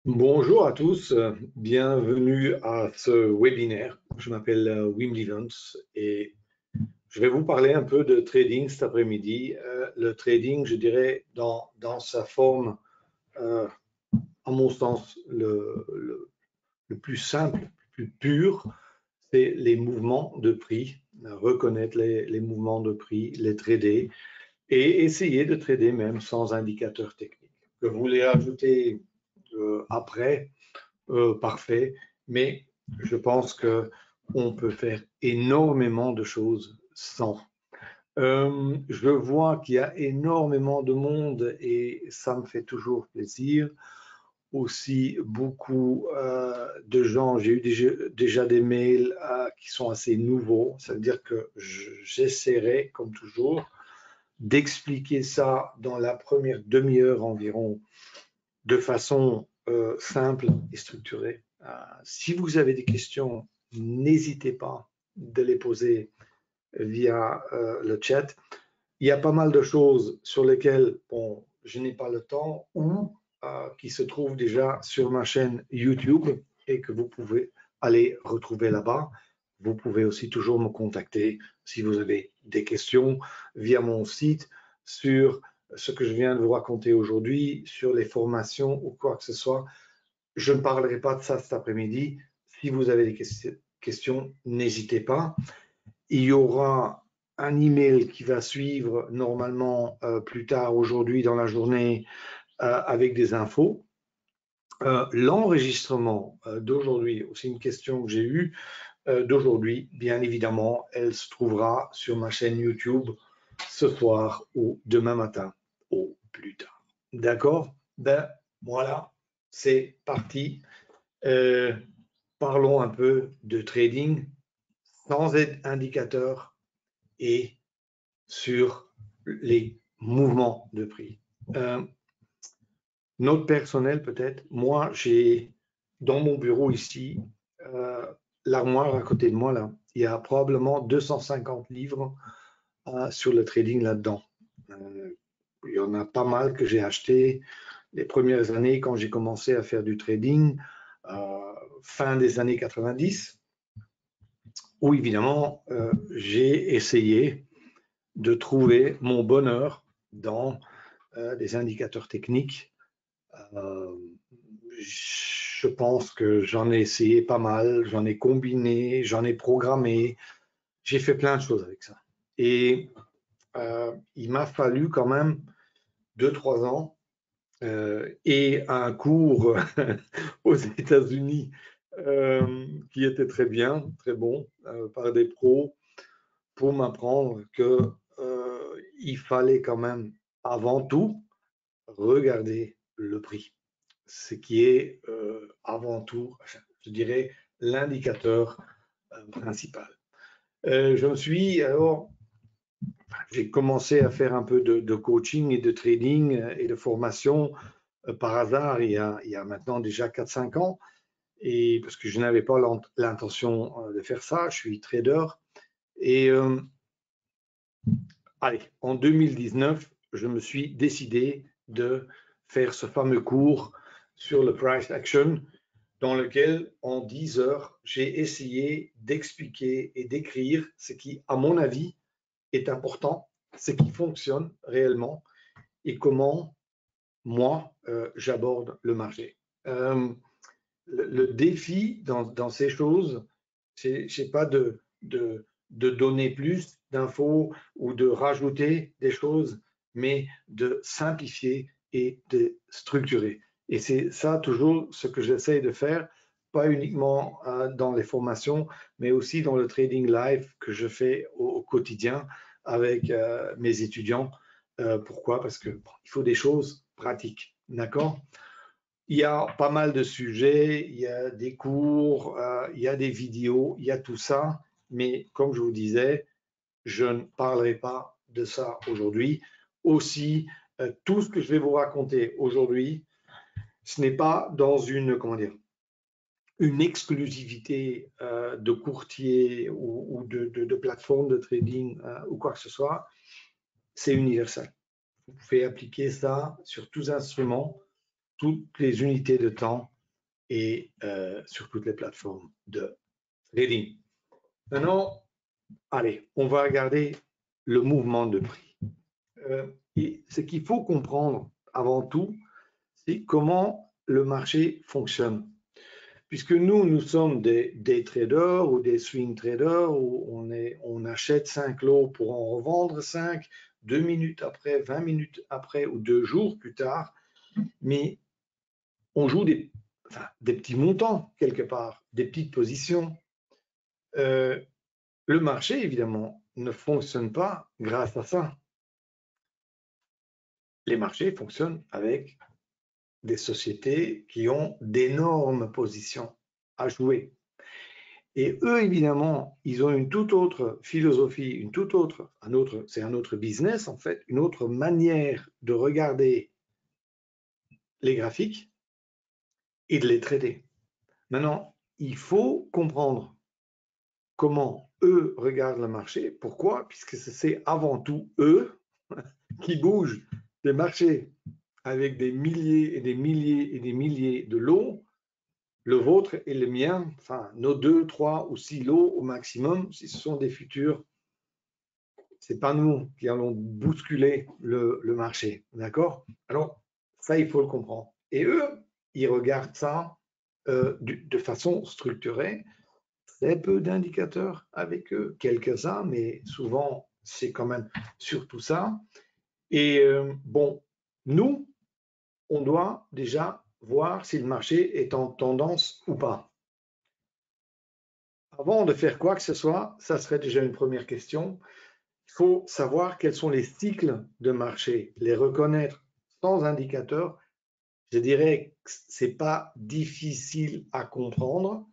Bonjour à tous, bienvenue à ce webinaire. Je m'appelle Wim Lievens et je vais vous parler un peu de trading cet après-midi. Le trading, je dirais, dans sa forme, à mon sens, le plus simple, le plus pur, c'est les mouvements de prix, reconnaître les mouvements de prix, les trader et essayer de trader même sans indicateur technique. Que vous les ajoutez après, parfait, mais je pense qu'on peut faire énormément de choses sans. Je vois qu'il y a énormément de monde et ça me fait toujours plaisir. Aussi, beaucoup de gens, j'ai eu déjà des mails qui sont assez nouveaux. Ça veut dire que j'essaierai, comme toujours, d'expliquer ça dans la première demi-heure environ de façon simple et structurée. Si vous avez des questions, n'hésitez pas de les poser via le chat. Il y a pas mal de choses sur lesquelles bon, je n'ai pas le temps ou qui se trouvent déjà sur ma chaîne YouTube et que vous pouvez aller retrouver là-bas. Vous pouvez aussi toujours me contacter si vous avez des questions via mon site sur ce que je viens de vous raconter aujourd'hui, sur les formations ou quoi que ce soit. Je ne parlerai pas de ça cet après-midi. Si vous avez des questions, n'hésitez pas. Il y aura un email qui va suivre normalement plus tard aujourd'hui dans la journée avec des infos. L'enregistrement d'aujourd'hui, c'est une question que j'ai eue d'aujourd'hui, bien évidemment, elle se trouvera sur ma chaîne YouTube ce soir ou demain matin au plus tard. D'accord? Ben voilà, c'est parti. Parlons un peu de trading sans indicateur et sur les mouvements de prix. Note personnelle peut-être, moi j'ai dans mon bureau ici, l'armoire à côté de moi là, il y a probablement 250 livres sur le trading là-dedans. Il y en a pas mal que j'ai acheté les premières années quand j'ai commencé à faire du trading, fin des années 90, où évidemment j'ai essayé de trouver mon bonheur dans des indicateurs techniques. Je pense que j'en ai essayé pas mal, j'en ai combiné, j'en ai programmé, j'ai fait plein de choses avec ça. Et il m'a fallu quand même 2-3 ans et un cours aux États-Unis qui était très bien, très bon, par des pros, pour m'apprendre qu'il fallait quand même avant tout regarder le prix, ce qui est avant tout, je dirais, l'indicateur principal. Je me suis alors, j'ai commencé à faire un peu de coaching et de trading et de formation par hasard il y a maintenant déjà 4-5 ans, et parce que je n'avais pas l'intention de faire ça, je suis trader. Et allez, en 2019, je me suis décidé de faire ce fameux cours sur le price action, dans lequel, en 10 heures, j'ai essayé d'expliquer et d'écrire ce qui, à mon avis, est important, ce qui fonctionne réellement et comment, moi, j'aborde le marché. Le défi dans ces choses, c'est pas de donner plus d'infos ou de rajouter des choses, mais de simplifier et de structurer. Et c'est ça toujours ce que j'essaie de faire, pas uniquement dans les formations, mais aussi dans le trading live que je fais au quotidien avec mes étudiants. Pourquoi? Parce que bon, il faut des choses pratiques, d'accord? Il y a pas mal de sujets, il y a des cours, il y a des vidéos, il y a tout ça, mais comme je vous disais, je ne parlerai pas de ça aujourd'hui. Aussi, tout ce que je vais vous raconter aujourd'hui, ce n'est pas dans une, comment dire, une exclusivité de courtier ou de plateforme de trading ou quoi que ce soit, c'est universel. Vous pouvez appliquer ça sur tous instruments, toutes les unités de temps et sur toutes les plateformes de trading. Maintenant, allez, on va regarder le mouvement de prix. Et ce qu'il faut comprendre avant tout, c'est comment le marché fonctionne. Puisque nous sommes des traders ou des swing traders où on achète 5 lots pour en revendre 5, 2 minutes après, 20 minutes après ou 2 jours plus tard. Mais on joue des petits montants quelque part, des petites positions. Le marché, évidemment, ne fonctionne pas grâce à ça. Les marchés fonctionnent avec des sociétés qui ont d'énormes positions à jouer. Et eux, évidemment, ils ont une toute autre philosophie, c'est un autre business en fait, une autre manière de regarder les graphiques et de les traiter. Maintenant, il faut comprendre comment eux regardent le marché. Pourquoi? Puisque c'est avant tout eux qui bougent les marchés avec des milliers et des milliers et des milliers de lots. Le vôtre et le mien, enfin nos 2, 3 ou 6 lots au maximum, si ce sont des futurs, c'est pas nous qui allons bousculer le marché, d'accord? Alors ça, il faut le comprendre. Et eux, ils regardent ça de façon structurée. Très peu d'indicateurs avec eux, quelques-uns, mais souvent c'est quand même surtout ça. Et bon, nous, on doit déjà voir si le marché est en tendance ou pas. Avant de faire quoi que ce soit, ça serait déjà une première question. Il faut savoir quels sont les cycles de marché, les reconnaître sans indicateur. Je dirais que ce n'est pas difficile à comprendre,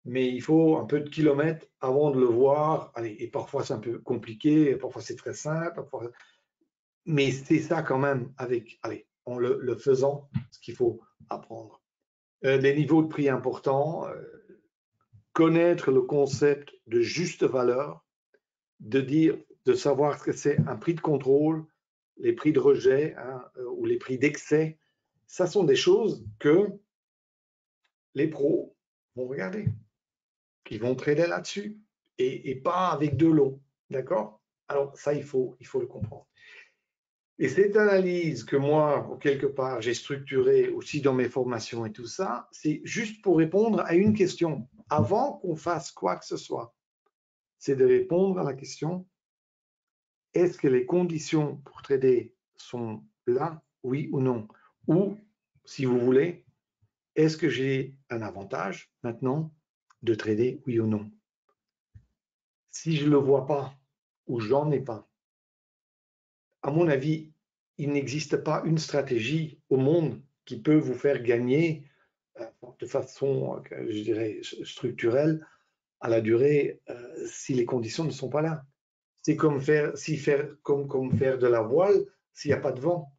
mais il faut un peu de kilomètres avant de le voir. Allez, et parfois c'est un peu compliqué, parfois c'est très simple, parfois... mais c'est ça quand même avec, allez, en le faisant, ce qu'il faut apprendre. Les niveaux de prix importants, connaître le concept de juste valeur, de savoir ce que c'est un prix de contrôle, les prix de rejet ou les prix d'excès. Ça sont des choses que les pros vont regarder, qui vont trader là-dessus et pas avec de l'eau. D'accord? Alors ça, il faut le comprendre. Et cette analyse que moi, quelque part, j'ai structurée aussi dans mes formations et tout ça, c'est juste pour répondre à une question. Avant qu'on fasse quoi que ce soit, c'est de répondre à la question: est-ce que les conditions pour trader sont là, oui ou non? Ou, si vous voulez, est-ce que j'ai un avantage maintenant de trader, oui ou non? Si je ne le vois pas ou j'en ai pas, à mon avis, il n'existe pas une stratégie au monde qui peut vous faire gagner de façon, je dirais, structurelle à la durée si les conditions ne sont pas là. C'est comme faire de la voile s'il n'y a pas de vent.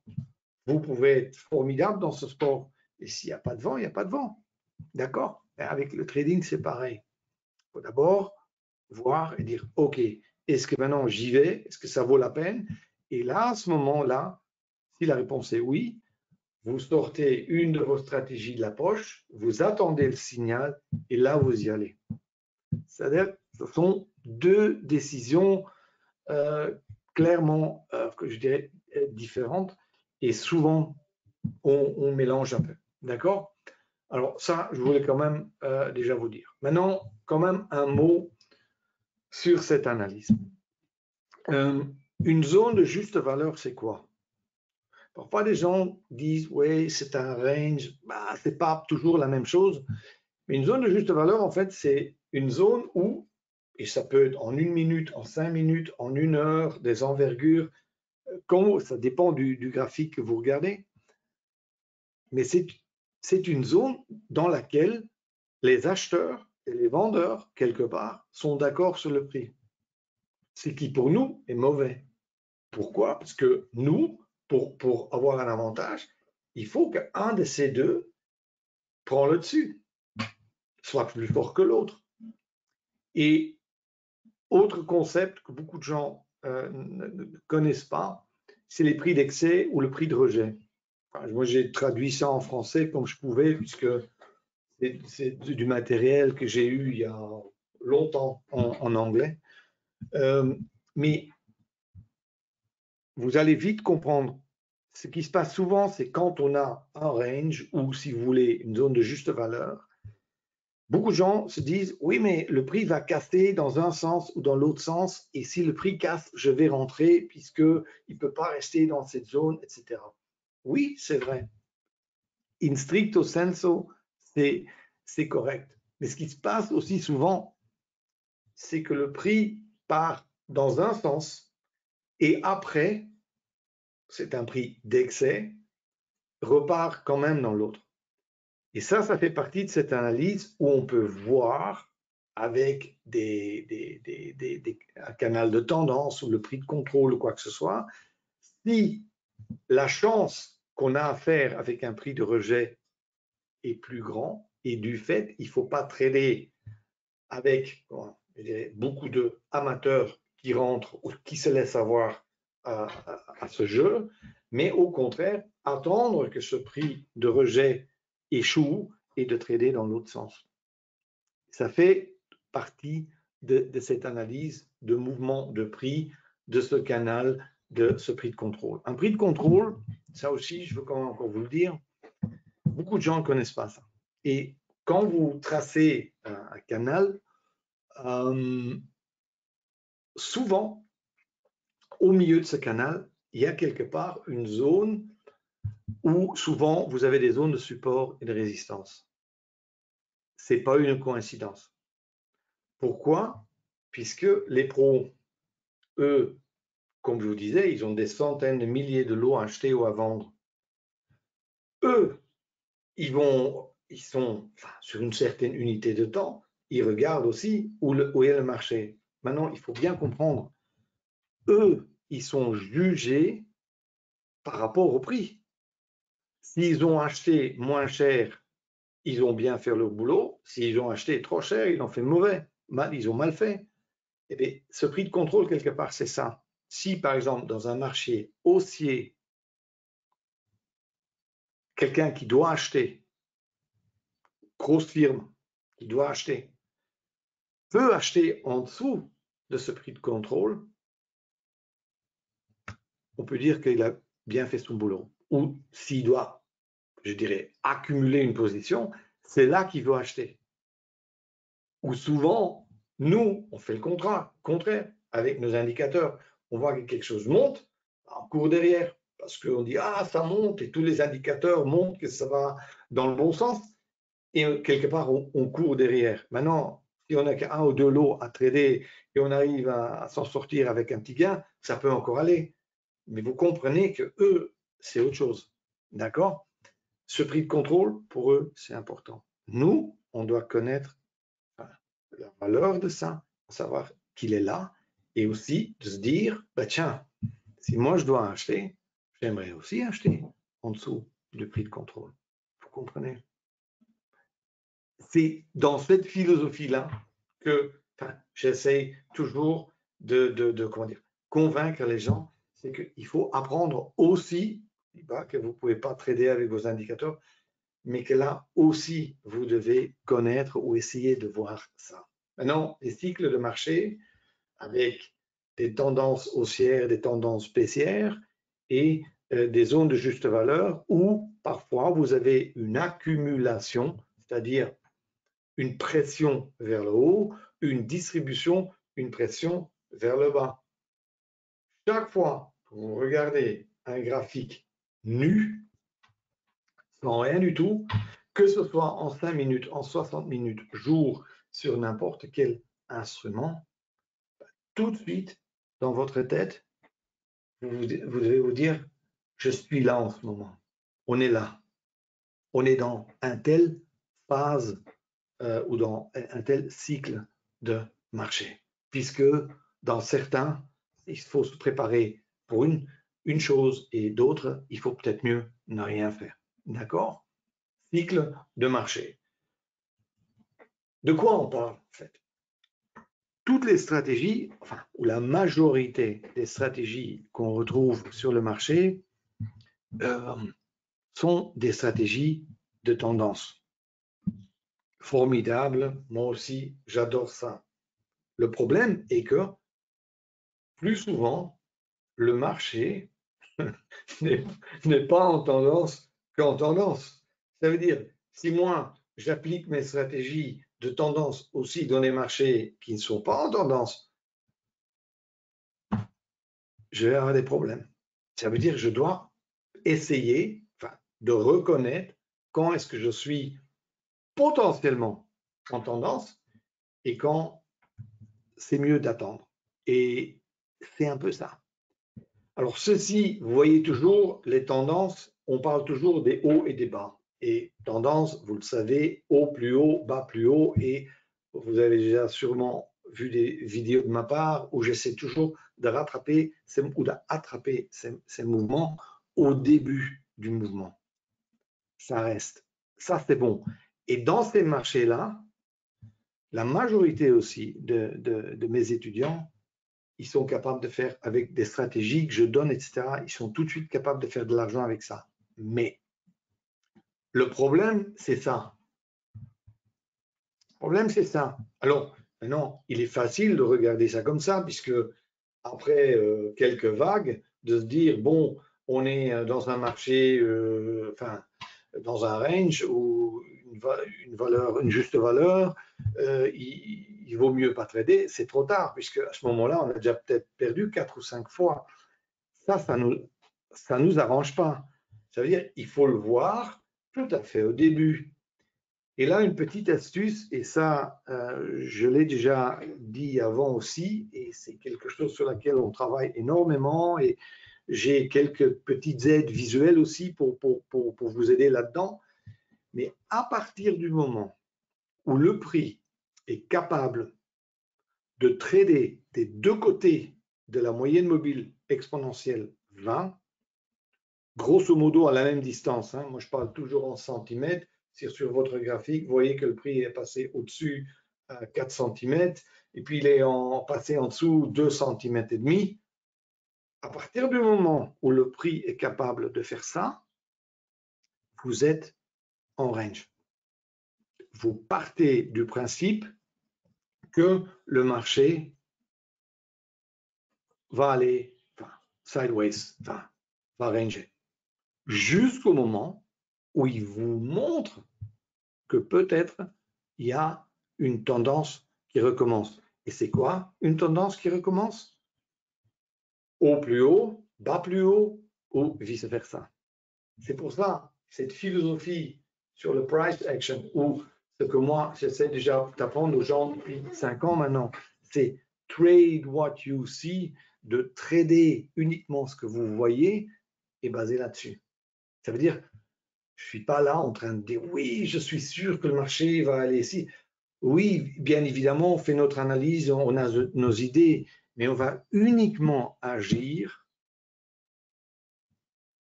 Vous pouvez être formidable dans ce sport, et s'il n'y a pas de vent, il n'y a pas de vent. D'accord? Avec le trading, c'est pareil. Il faut d'abord voir et dire, OK, est-ce que maintenant j'y vais? Est-ce que ça vaut la peine? Et là, à ce moment-là, si la réponse est oui, vous sortez une de vos stratégies de la poche, vous attendez le signal et là, vous y allez. C'est-à-dire, ce sont deux décisions clairement, que je dirais, différentes et souvent, on mélange un peu. D'accord? Alors ça, je voulais quand même déjà vous dire. Maintenant, quand même un mot sur cette analyse. Une zone de juste valeur, c'est quoi? Parfois, les gens disent, oui, c'est un range, bah, c'est pas toujours la même chose. Mais une zone de juste valeur, en fait, c'est une zone où, et ça peut être en 1 minute, en 5 minutes, en 1 heure, des envergures, ça dépend du graphique que vous regardez. Mais c'est une zone dans laquelle les acheteurs et les vendeurs, quelque part, sont d'accord sur le prix. Ce qui, pour nous, est mauvais. Pourquoi? Parce que nous, pour avoir un avantage, il faut qu'un de ces deux prend le dessus, soit plus fort que l'autre. Et autre concept que beaucoup de gens ne connaissent pas, c'est les prix d'excès ou le prix de rejet. Enfin, moi, j'ai traduit ça en français comme je pouvais, puisque c'est du matériel que j'ai eu il y a longtemps en anglais. Mais vous allez vite comprendre. Ce qui se passe souvent, c'est quand on a un range ou, si vous voulez, une zone de juste valeur, beaucoup de gens se disent, oui, mais le prix va casser dans un sens ou dans l'autre sens, et si le prix casse, je vais rentrer puisqu'il ne peut pas rester dans cette zone, etc. Oui, c'est vrai. In stricto sensu, c'est correct. Mais ce qui se passe aussi souvent, c'est que le prix part dans un sens et après, c'est un prix d'excès, repart quand même dans l'autre. Et ça fait partie de cette analyse où on peut voir avec un canal de tendance ou le prix de contrôle ou quoi que ce soit, si la chance qu'on a à faire avec un prix de rejet est plus grand, et du fait, il ne faut pas trader avec beaucoup d'amateurs qui rentrent ou qui se laissent avoir à ce jeu, mais au contraire, attendre que ce prix de rejet échoue et de trader dans l'autre sens. Ça fait partie de cette analyse de mouvement de prix, de ce canal, de ce prix de contrôle. Un prix de contrôle, ça aussi, je veux quand même encore vous le dire, beaucoup de gens ne connaissent pas ça. Et quand vous tracez un canal, souvent, au milieu de ce canal, il y a quelque part une zone où souvent vous avez des zones de support et de résistance. Ce n'est pas une coïncidence. Pourquoi? Puisque les pros, eux, comme je vous disais, ils ont des centaines de milliers de lots à acheter ou à vendre. Eux, ils sont sur une certaine unité de temps, ils regardent aussi où est le marché. Maintenant, il faut bien comprendre, eux, ils sont jugés par rapport au prix. S'ils ont acheté moins cher, ils ont bien fait leur boulot. S'ils ont acheté trop cher, ils ont fait mauvais. Ils ont mal fait. Et bien, ce prix de contrôle, quelque part, c'est ça. Si, par exemple, dans un marché haussier, quelqu'un qui doit acheter, grosse firme qui doit acheter, peut acheter en dessous de ce prix de contrôle, on peut dire qu'il a bien fait son boulot. Ou s'il doit, je dirais, accumuler une position, c'est là qu'il veut acheter. Ou souvent, nous, on fait le contraire avec nos indicateurs. On voit que quelque chose monte, on court derrière parce qu'on dit ah ça monte et tous les indicateurs montrent que ça va dans le bon sens et quelque part on court derrière. Maintenant, si on n'a qu'un ou deux lots à trader et on arrive à s'en sortir avec un petit gain, ça peut encore aller. Mais vous comprenez que eux, c'est autre chose. D'accord? Ce prix de contrôle, pour eux, c'est important. Nous, on doit connaître la valeur de ça, savoir qu'il est là, et aussi de se dire, bah tiens, si moi je dois acheter, j'aimerais aussi acheter en dessous du prix de contrôle. Vous comprenez? C'est dans cette philosophie-là que j'essaie toujours de comment dire, convaincre les gens, c'est qu'il faut apprendre aussi, que vous ne pouvez pas trader avec vos indicateurs, mais que là aussi, vous devez connaître ou essayer de voir ça. Maintenant, les cycles de marché avec des tendances haussières, des tendances baissières et des zones de juste valeur où parfois vous avez une accumulation, c'est-à-dire une pression vers le haut, une distribution, une pression vers le bas. Chaque fois que vous regardez un graphique nu, sans rien du tout, que ce soit en 5 minutes, en 60 minutes, jour, sur n'importe quel instrument, tout de suite, dans votre tête, vous devez vous dire, je suis là en ce moment. On est là. On est dans un tel phase ou dans un tel cycle de marché. Puisque dans certains, il faut se préparer pour une chose et d'autres, il faut peut-être mieux ne rien faire. D'accord? Cycle de marché. De quoi on parle en fait? Toutes les stratégies, ou la majorité des stratégies qu'on retrouve sur le marché sont des stratégies de tendance. formidable. Moi aussi, j'adore ça. Le problème est que plus souvent, le marché n'est pas en tendance qu'en tendance. Ça veut dire, si moi, j'applique mes stratégies de tendance aussi dans les marchés qui ne sont pas en tendance, je vais avoir des problèmes. Ça veut dire que je dois essayer de reconnaître quand est-ce que je suis potentiellement en tendance et quand c'est mieux d'attendre. Et c'est un peu ça. Alors ceci, vous voyez toujours les tendances, on parle toujours des hauts et des bas. Et tendance, vous le savez, haut, bas plus haut. Et vous avez déjà sûrement vu des vidéos de ma part où j'essaie toujours de rattraper ou d'attraper ces mouvements au début du mouvement. Ça reste. Ça, c'est bon. Et dans ces marchés-là, la majorité aussi de mes étudiants, ils sont capables de faire avec des stratégies que je donne, etc. Ils sont tout de suite capables de faire de l'argent avec ça. Mais le problème, c'est ça. Le problème, c'est ça. Alors, maintenant, il est facile de regarder ça comme ça, puisque après quelques vagues, de se dire, bon, on est dans un marché, dans un range où une juste valeur, il vaut mieux pas trader, c'est trop tard, puisque à ce moment-là, on a déjà peut-être perdu 4 ou 5 fois. Ça nous arrange pas. Ça veut dire il faut le voir tout à fait au début. Et là, une petite astuce, et ça, je l'ai déjà dit avant aussi, et c'est quelque chose sur laquelle on travaille énormément, et j'ai quelques petites aides visuelles aussi pour vous aider là-dedans. Mais à partir du moment où le prix est capable de trader des deux côtés de la moyenne mobile exponentielle 20, grosso modo à la même distance, hein, moi je parle toujours en centimètres, sur votre graphique, vous voyez que le prix est passé au-dessus à 4 cm, et puis il est passé en dessous 2 cm et demi. À partir du moment où le prix est capable de faire ça, vous êtes en range. Vous partez du principe que le marché va aller sideways, va ranger, jusqu'au moment où il vous montre que peut-être il y a une tendance qui recommence. Et c'est quoi une tendance qui recommence? Haut plus haut, bas plus haut, ou vice-versa. C'est pour ça, cette philosophie sur le price action, ou ce que moi, j'essaie déjà d'apprendre aux gens depuis 5 ans maintenant, c'est trade what you see, de trader uniquement ce que vous voyez, est basé là-dessus. Ça veut dire, je ne suis pas là en train de dire, oui, je suis sûr que le marché va aller ici. Oui, bien évidemment, on fait notre analyse, on a nos idées, mais on va uniquement agir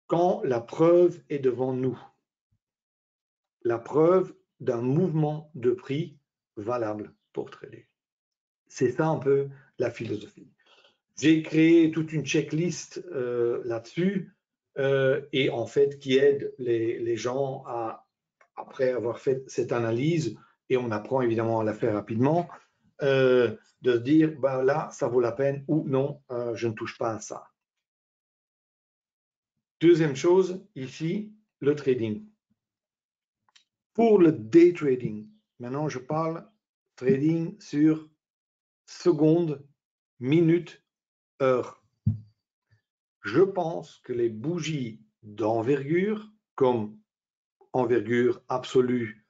quand la preuve est devant nous. La preuve d'un mouvement de prix valable pour trader. C'est ça un peu la philosophie. J'ai créé toute une checklist là-dessus et en fait qui aide les gens à, après avoir fait cette analyse, et on apprend évidemment à la faire rapidement, de se dire, ben là, ça vaut la peine ou non, je ne touche pas à ça. Deuxième chose, ici, le trading. Pour le day trading, maintenant je parle trading sur secondes, minutes, heures. Je pense que les bougies d'envergure, comme envergure absolue,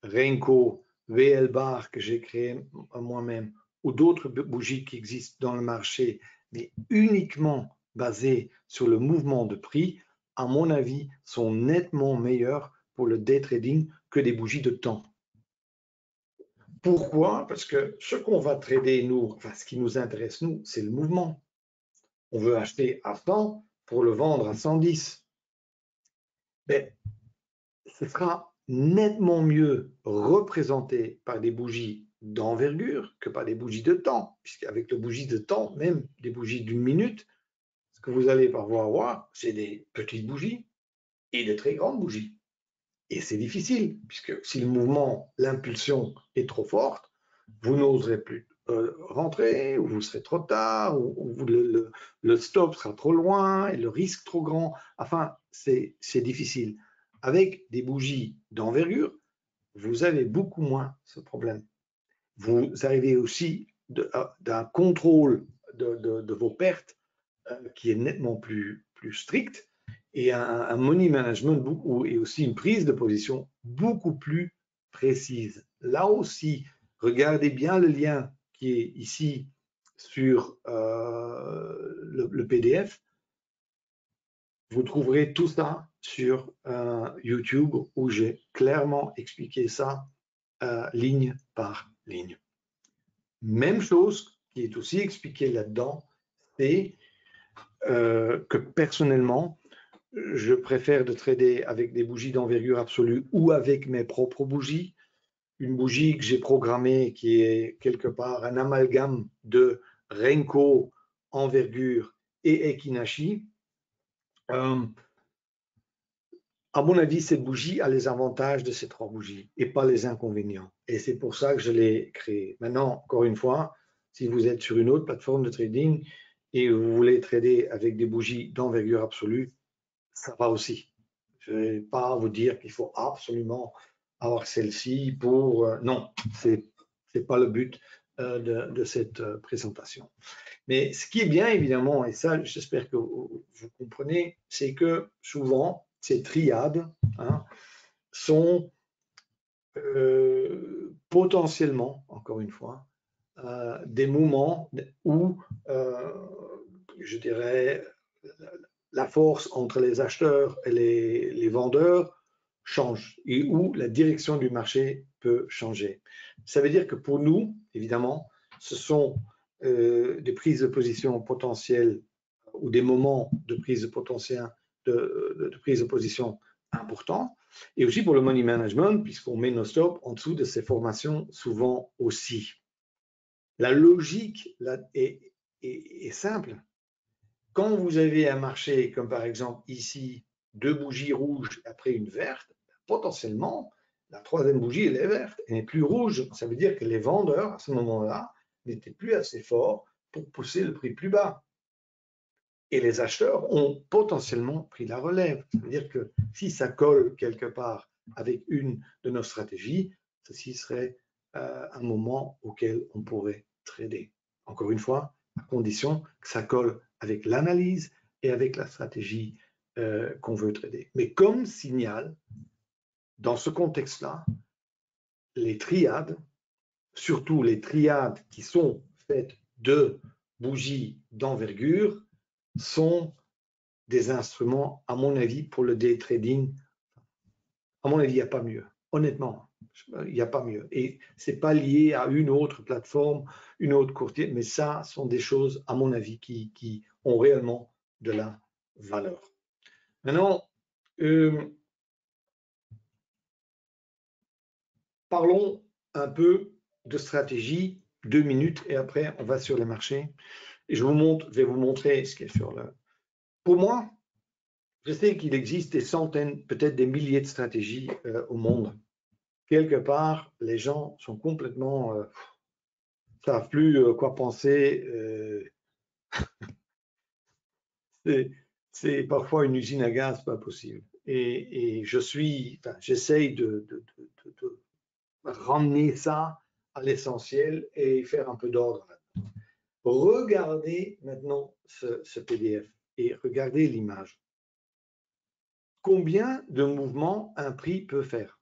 Renko, VL Bar que j'ai créé moi-même, ou d'autres bougies qui existent dans le marché, mais uniquement basées sur le mouvement de prix, à mon avis, sont nettement meilleures pour le day trading que des bougies de temps. Pourquoi? Parce que ce qu'on va trader, nous, enfin, ce qui nous intéresse, nous, c'est le mouvement. On veut acheter à 100 pour le vendre à 110. Mais ce sera nettement mieux représenté par des bougies d'envergure que par des bougies de temps, puisqu'avec les bougies de temps, même des bougies d'1 minute, ce que vous allez voir, c'est des petites bougies et de très grandes bougies. Et c'est difficile, puisque si le mouvement, l'impulsion est trop forte, vous n'oserez plus rentrer, ou vous serez trop tard, ou le stop sera trop loin, et le risque trop grand. Enfin, c'est difficile. Avec des bougies d'envergure, vous avez beaucoup moins ce problème. Vous arrivez aussi d'un contrôle de vos pertes qui est nettement plus strict, et un money management et aussi une prise de position beaucoup plus précise. Là aussi, regardez bien le lien qui est ici sur le PDF. Vous trouverez tout ça sur YouTube où j'ai clairement expliqué ça ligne par ligne. Même chose qui est aussi expliqué là-dedans, c'est que personnellement, je préfère de trader avec des bougies d'envergure absolue ou avec mes propres bougies. Une bougie que j'ai programmée qui est quelque part un amalgame de Renko, envergure et Ekinashi. À mon avis, cette bougie a les avantages de ces trois bougies et pas les inconvénients. Et c'est pour ça que je l'ai créée. Maintenant, encore une fois, si vous êtes sur une autre plateforme de trading et vous voulez trader avec des bougies d'envergure absolue, ça va aussi. Je ne vais pas vous dire qu'il faut absolument avoir celle-ci pour... non, ce n'est pas le but de cette présentation. Mais ce qui est bien, évidemment, et ça, j'espère que vous comprenez, c'est que souvent, ces triades sont potentiellement, encore une fois, des moments où, je dirais, la force entre les acheteurs et les vendeurs change et où la direction du marché peut changer. Ça veut dire que pour nous, évidemment, ce sont des prises de position potentielles ou des moments de prise de prise de position importants, et aussi pour le money management, puisqu'on met nos stops en dessous de ces formations souvent aussi. La logique là, est simple. Quand vous avez un marché comme par exemple ici, deux bougies rouges après une verte, potentiellement, la troisième bougie, elle est verte, elle n'est plus rouge. Ça veut dire que les vendeurs, à ce moment-là, n'étaient plus assez forts pour pousser le prix plus bas. Et les acheteurs ont potentiellement pris la relève. Ça veut dire que si ça colle quelque part avec une de nos stratégies, ceci serait un moment auquel on pourrait trader. Encore une fois, à condition que ça colle avec l'analyse et avec la stratégie qu'on veut trader. Mais comme signal, dans ce contexte-là, les triades, surtout les triades qui sont faites de bougies d'envergure, sont des instruments, à mon avis, pour le day trading. À mon avis, il n'y a pas mieux. Honnêtement, il n'y a pas mieux. Et ce n'est pas lié à une autre plateforme, une autre courtier, mais ça sont des choses, à mon avis, qui ont réellement de la valeur. Maintenant, parlons un peu de stratégie, 2 minutes, et après, on va sur les marchés. Et je vais vous montrer ce qui est sur le... Pour moi, je sais qu'il existe des centaines, peut-être des milliers de stratégies au monde. Quelque part, les gens sont complètement... ne savent plus quoi penser. C'est parfois une usine à gaz, pas possible. Et j'essaye de ramener ça à l'essentiel et faire un peu d'ordre. Regardez maintenant ce PDF et regardez l'image. Combien de mouvements un prix peut faire?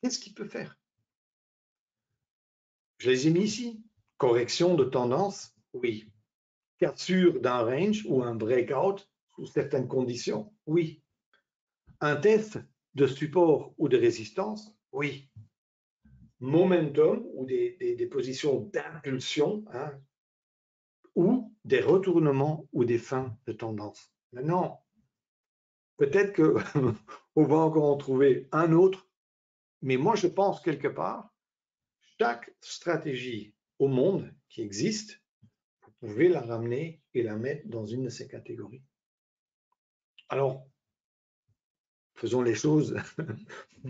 Qu'est-ce qu'il peut faire? Je les ai mis ici. Correction de tendance, oui. Cassure d'un range ou un breakout sous certaines conditions, oui. Un test de support ou de résistance, oui. Momentum ou des positions d'impulsion, ou des retournements ou des fins de tendance. Maintenant, peut-être qu'on va encore en trouver un autre, mais moi je pense quelque part, chaque stratégie au monde qui existe, vous pouvez la ramener et la mettre dans une de ces catégories. Alors, faisons les choses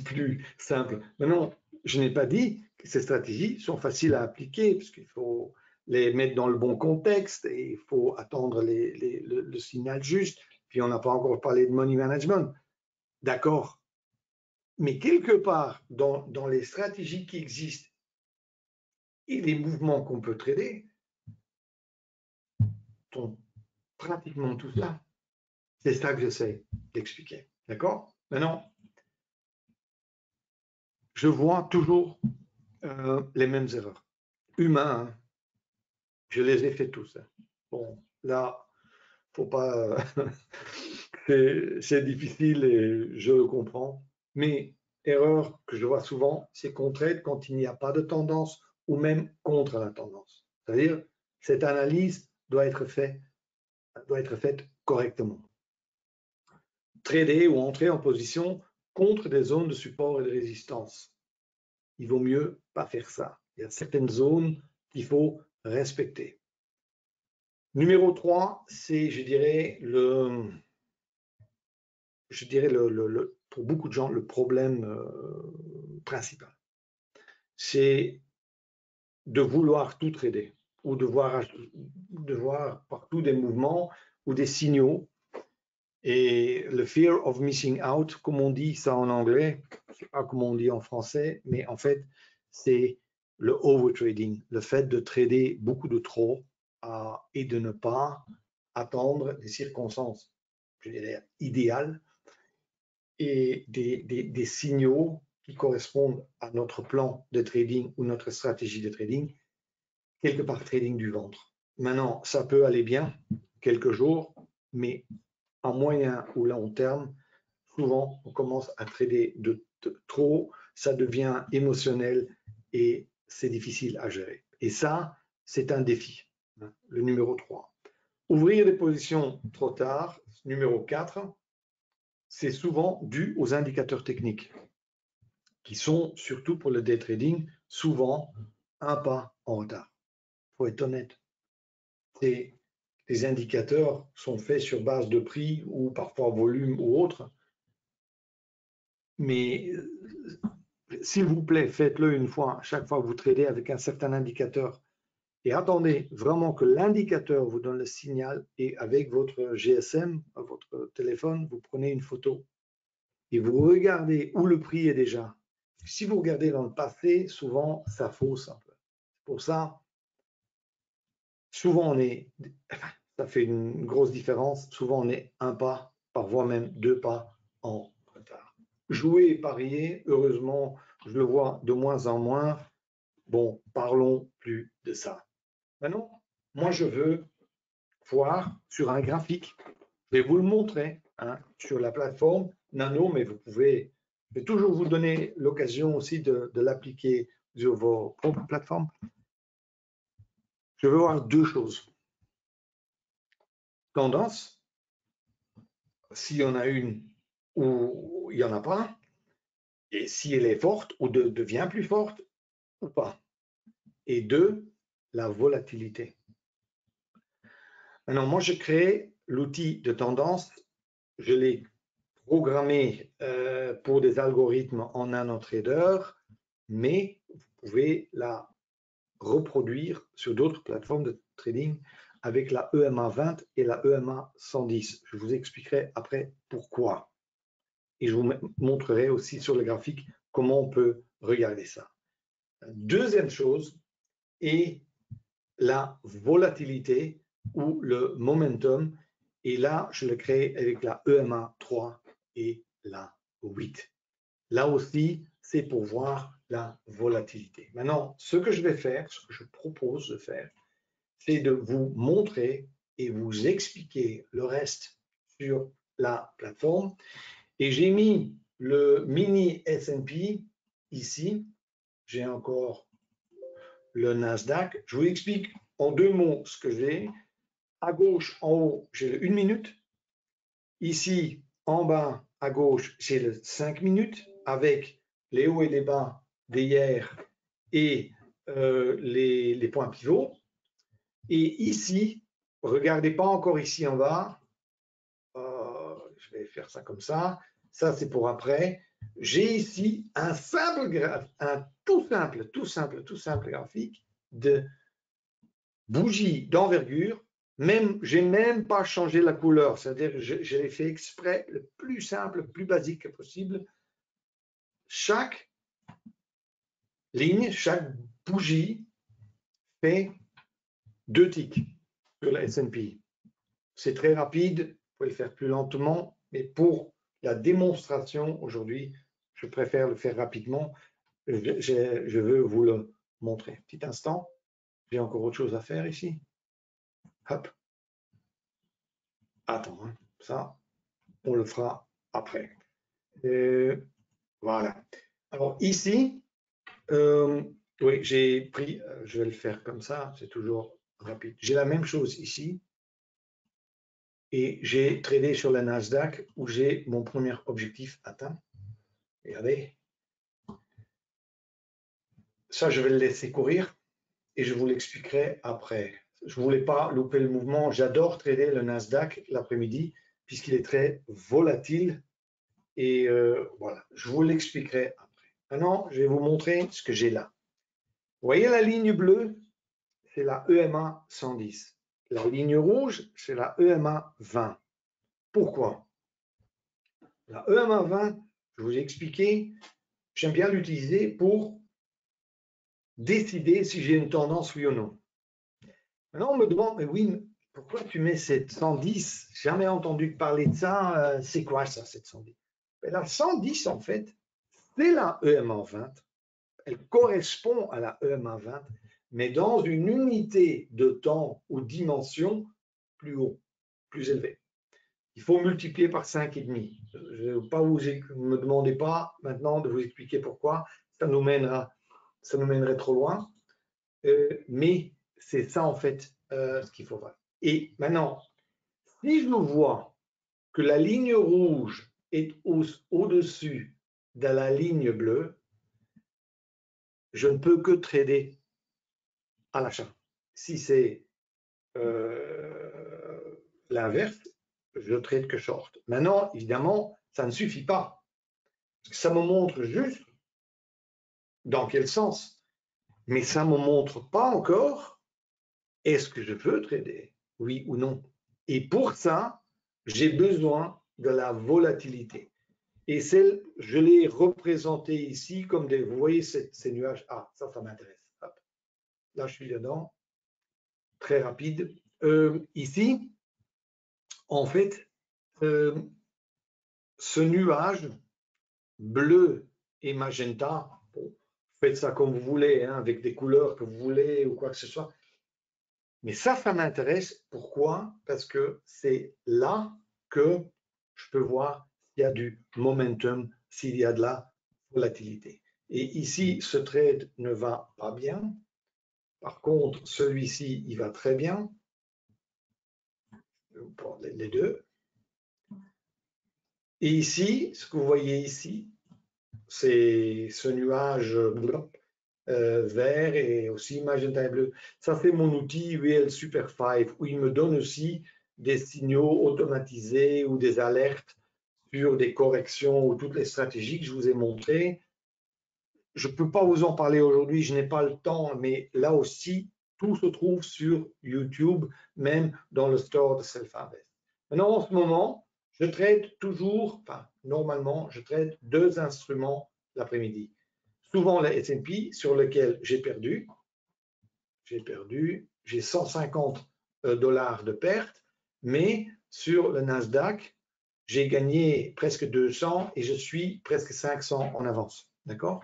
plus simples. Maintenant, je n'ai pas dit que ces stratégies sont faciles à appliquer, parce qu'il faut les mettre dans le bon contexte et il faut attendre le signal juste. Puis on n'a pas encore parlé de money management. D'accord. Mais quelque part, dans les stratégies qui existent et les mouvements qu'on peut trader, sont pratiquement tout ça. C'est ça que j'essaie d'expliquer. D'accord? Maintenant, je vois toujours les mêmes erreurs. Humains, hein. Je les ai fait tous. Hein. Bon, là, faut pas. C'est difficile et je le comprends. Mais erreur que je vois souvent, c'est qu'on trade quand il n'y a pas de tendance ou même contre la tendance. C'est-à-dire, cette analyse doit être faite correctement. Trader ou entrer en position contre des zones de support et de résistance. Il vaut mieux pas faire ça. Il y a certaines zones qu'il faut respecter. Numéro 3, c'est, je dirais, pour beaucoup de gens, le problème principal. C'est de vouloir tout trader ou de voir partout des mouvements ou des signaux. Et le fear of missing out, comme on dit ça en anglais, je ne sais pas comment on dit en français, mais en fait, c'est le overtrading, le fait de trader beaucoup de trop et de ne pas attendre des circonstances, je dirais, idéales et des signaux qui correspondent à notre plan de trading ou notre stratégie de trading, quelque part trading du ventre. Maintenant, ça peut aller bien quelques jours, mais à moyen ou long terme, souvent, on commence à trader de trop, ça devient émotionnel et c'est difficile à gérer. Et ça, c'est un défi, hein, le numéro 3. Ouvrir des positions trop tard, numéro 4, c'est souvent dû aux indicateurs techniques qui sont, surtout pour le day trading, souvent un pas en retard. Il faut être honnête. Les indicateurs sont faits sur base de prix ou parfois volume ou autre. Mais s'il vous plaît, faites-le une fois, chaque fois que vous tradez avec un certain indicateur. Et attendez vraiment que l'indicateur vous donne le signal et avec votre GSM, votre téléphone, vous prenez une photo et vous regardez où le prix est déjà. Si vous regardez dans le passé, souvent, ça fausse un peu. Pour ça, souvent ça fait une grosse différence. Souvent, on est un pas, parfois même 2 pas en retard. Jouer et parier, heureusement, je le vois de moins en moins. Bon, parlons plus de ça. Maintenant, moi, je veux voir sur un graphique, je vais vous le montrer hein, sur la plateforme Nano, mais vous pouvez, je vais toujours vous donner l'occasion aussi de l'appliquer sur vos propres plateformes. Je veux voir 2 choses. Tendance, s'il y en a une ou il n'y en a pas, et si elle est forte ou devient plus forte ou pas. Et 2, la volatilité. Maintenant, moi, je crée l'outil de tendance, je l'ai programmé pour des algorithmes en NanoTrader, mais vous pouvez la reproduire sur d'autres plateformes de trading avec la EMA 20 et la EMA 110. Je vous expliquerai après pourquoi. Et je vous montrerai aussi sur le graphique comment on peut regarder ça. Deuxième chose est la volatilité ou le momentum. Et là, je le crée avec la EMA 3 et la 8. Là aussi, c'est pour voir la volatilité. Maintenant, ce que je vais faire, ce que je propose de faire, c'est de vous montrer et vous expliquer le reste sur la plateforme. Et j'ai mis le mini S&P ici. J'ai encore le Nasdaq. Je vous explique en 2 mots ce que j'ai. À gauche, en haut, j'ai le 1 minute. Ici, en bas, à gauche, j'ai le 5 minutes avec les hauts et les bas d'hier et les points pivots. Et ici, regardez pas encore ici en bas, je vais faire ça comme ça, Ça, c'est pour après. J'ai ici un tout simple graphique de bougie d'envergure. J'ai même pas changé la couleur, c'est-à-dire que je l'ai fait exprès le plus simple, le plus basique possible. Chaque ligne, chaque bougie fait 2 ticks sur la S&P. C'est très rapide, vous pouvez le faire plus lentement, mais pour la démonstration aujourd'hui, je préfère le faire rapidement. Je veux vous le montrer. Petit instant, j'ai encore autre chose à faire ici. Hop. Attends, hein. Ça, on le fera après. Voilà. Alors ici, oui, j'ai pris, je vais le faire comme ça, c'est toujours rapide. J'ai la même chose ici. Et j'ai tradé sur le Nasdaq où j'ai mon premier objectif atteint. Regardez. Ça, je vais le laisser courir et je vous l'expliquerai après. Je ne voulais pas louper le mouvement. J'adore trader le Nasdaq l'après-midi puisqu'il est très volatile. Et voilà, je vous l'expliquerai après. Maintenant, je vais vous montrer ce que j'ai là. Vous voyez la ligne bleue? C'est la EMA 110. La ligne rouge, c'est la EMA 20. Pourquoi? La EMA 20, je vous ai expliqué, j'aime bien l'utiliser pour décider si j'ai une tendance oui ou non. Maintenant, on me demande, mais oui, pourquoi tu mets cette 110? Jamais entendu parler de ça. C'est quoi ça, cette 110? Mais la 110, en fait, c'est la EMA 20. Elle correspond à la EMA 20, mais dans une unité de temps ou dimension plus haut, plus élevée. Il faut multiplier par 5,5. Ne me demandez pas maintenant de vous expliquer pourquoi. Ça nous mènerait trop loin. Mais c'est ça en fait ce qu'il faut voir. Et maintenant, si je vois que la ligne rouge est au-dessus de la ligne bleue, je ne peux que trader à l'achat. Si c'est l'inverse, je trade que short. Maintenant, évidemment, ça ne suffit pas. Ça me montre juste dans quel sens. Mais ça ne me montre pas encore est-ce que je veux trader, oui ou non. Et pour ça, j'ai besoin de la volatilité. Et je l'ai représenté ici comme des, vous voyez ces nuages. Ah, ça m'intéresse. Là, je suis dedans. Très rapide. Ici, en fait, ce nuage bleu et magenta, bon, faites ça comme vous voulez, hein, avec des couleurs que vous voulez ou quoi que ce soit. Mais ça m'intéresse. Pourquoi? Parce que c'est là que je peux voir s'il y a du momentum, s'il y a de la volatilité. Et ici, ce trade ne va pas bien. Par contre, celui-ci, il va très bien. Je vais vous prendre les deux. Et ici, ce que vous voyez ici, c'est ce nuage vert et aussi magenta et bleu. Ça, c'est mon outil UL Super 5 où il me donne aussi des signaux automatisés ou des alertes sur des corrections ou toutes les stratégies que je vous ai montrées. Je ne peux pas vous en parler aujourd'hui, je n'ai pas le temps, mais là aussi, tout se trouve sur YouTube, même dans le store de Self-Invest. Maintenant, en ce moment, je trade toujours, enfin, normalement, je trade 2 instruments l'après-midi. Souvent la S&P sur lequel j'ai perdu, j'ai 150 $ de perte, mais sur le Nasdaq, j'ai gagné presque 200 et je suis presque 500 en avance. D'accord?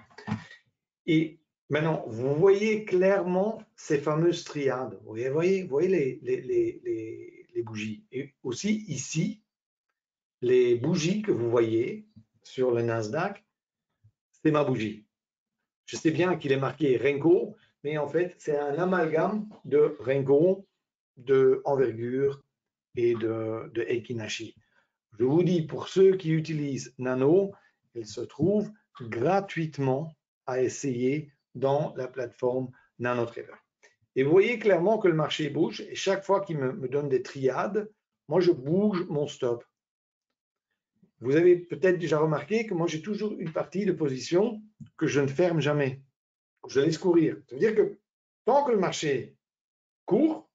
Et maintenant, vous voyez clairement ces fameuses triades. Vous voyez les bougies. Et aussi ici, les bougies que vous voyez sur le Nasdaq, c'est ma bougie. Je sais bien qu'il est marqué Renko, mais en fait, c'est un amalgame de Renko, de envergure et de Eikinashi. Je vous dis, pour ceux qui utilisent Nano, elle se trouve gratuitement à essayer dans la plateforme NanoTrader. Et vous voyez clairement que le marché bouge et chaque fois qu'il me donne des triades, moi je bouge mon stop. vous avez peut-être déjà remarqué que moi, j'ai toujours une partie de position que je ne ferme jamais. Je laisse courir. Ça veut dire que tant que le marché court,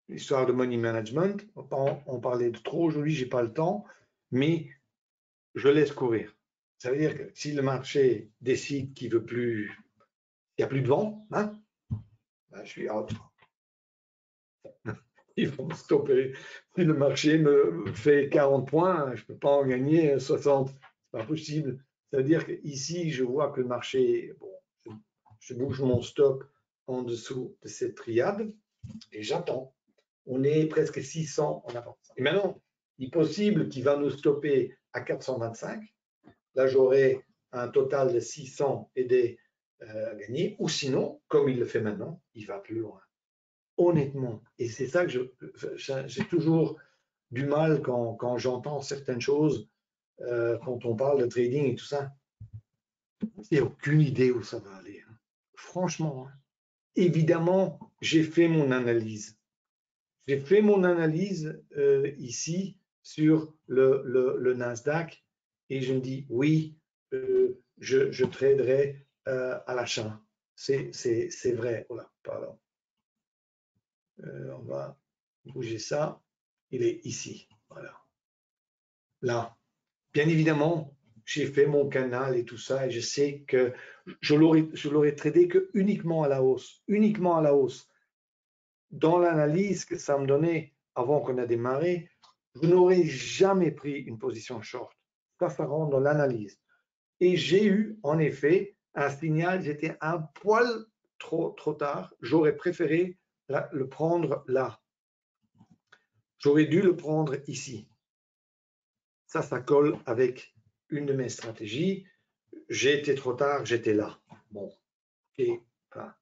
l'histoire de money management, on parlait de trop aujourd'hui, je n'ai pas le temps, mais je laisse courir. Ça veut dire que si le marché décide qu'il veut plus, il n'y a plus de vent, hein, ben, je suis out. Ils vont me stopper. Si le marché me fait 40 points, je ne peux pas en gagner 60. Ce n'est pas possible. C'est-à-dire qu'ici, je vois que le marché, bon, je bouge mon stop en dessous de cette triade et j'attends. On est presque 600 en avance. Et maintenant, il est possible qu'il va nous stopper à 425. Là, j'aurai un total de 600 aidés à gagner. Ou sinon, comme il le fait maintenant, il va plus loin. Honnêtement. Et c'est ça que j'ai toujours du mal quand j'entends certaines choses, quand on parle de trading et tout ça. J'ai aucune idée où ça va aller. Hein. Franchement, hein. Évidemment, j'ai fait mon analyse. J'ai fait mon analyse ici sur le Nasdaq et je me dis oui, je traderai à l'achat. C'est vrai. Voilà, pardon. On va bouger ça. Il est ici. Voilà. Là. Bien évidemment, j'ai fait mon canal et tout ça et je sais que je l'aurais tradé que uniquement à la hausse. Uniquement à la hausse. Dans l'analyse que ça me donnait avant qu'on a démarré, je n'aurais jamais pris une position short. Ça rentre dans l'analyse. Et j'ai eu, en effet, un signal, j'étais un poil trop tard. J'aurais préféré le prendre là. J'aurais dû le prendre ici. Ça colle avec une de mes stratégies. J'ai été trop tard, j'étais là. Bon, ok, enfin,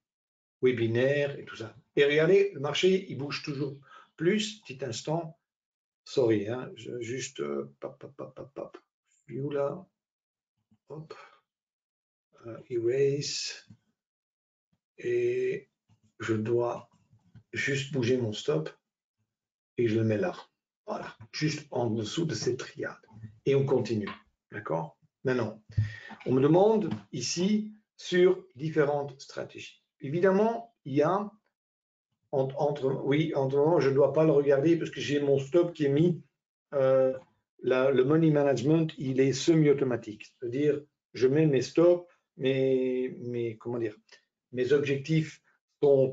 webinaire et tout ça. Et regardez, le marché, il bouge toujours plus. Petit instant, sorry, hein, juste, pop. Je suis où là? Hop, erase. Et je dois juste bouger mon stop et je le mets là. Voilà, juste en dessous de cette triade. Et on continue, d'accord? Maintenant, on me demande ici sur différentes stratégies. Évidemment, il y a entre je ne dois pas le regarder parce que j'ai mon stop qui est mis. Le money management, il est semi-automatique. C'est-à-dire, je mets mes stops, comment dire, mes objectifs sont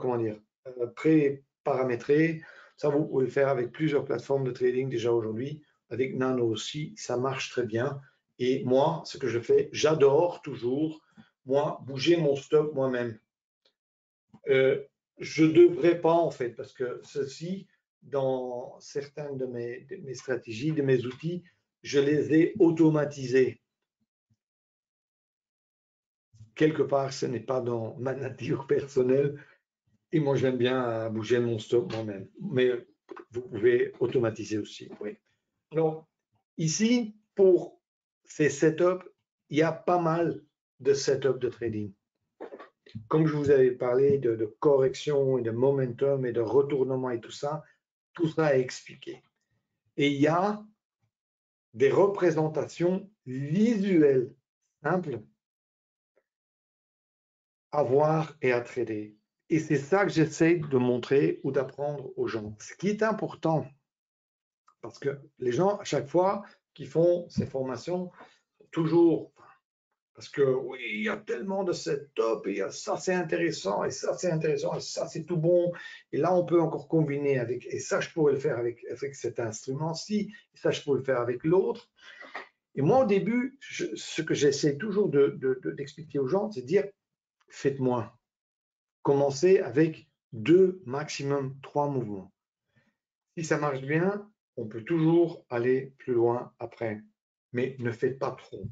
pré-paramétrés. Ça, vous pouvez le faire avec plusieurs plateformes de trading déjà aujourd'hui. Avec Nano aussi, ça marche très bien. Et moi, ce que je fais, j'adore toujours, moi, bouger mon stop moi-même. Je ne devrais pas, en fait, parce que ceci, dans certaines de mes stratégies, de mes outils, je les ai automatisés. Quelque part, ce n'est pas dans ma nature personnelle. Et moi, j'aime bien bouger mon stop moi-même. Mais vous pouvez automatiser aussi. Oui. Alors, ici, pour ces setups, il y a pas mal de setups de trading. Comme je vous avais parlé de correction et de momentum et de retournement et tout ça est expliqué. Et il y a des représentations visuelles simples à voir et à trader. Et c'est ça que j'essaie de montrer ou d'apprendre aux gens. Ce qui est important, parce que les gens, à chaque fois qu'ils font ces formations, toujours, parce que oui, il y a tellement de setup, et ça c'est intéressant, et ça c'est intéressant, et ça c'est tout bon, et là on peut encore combiner avec, et ça je pourrais le faire avec cet instrument-ci, et ça je pourrais le faire avec l'autre. Et moi au début, ce que j'essaie toujours d'expliquer aux gens, c'est de dire, faites-moi. Commencez avec 2, maximum 3 mouvements. Si ça marche bien, on peut toujours aller plus loin après, mais ne faites pas trop,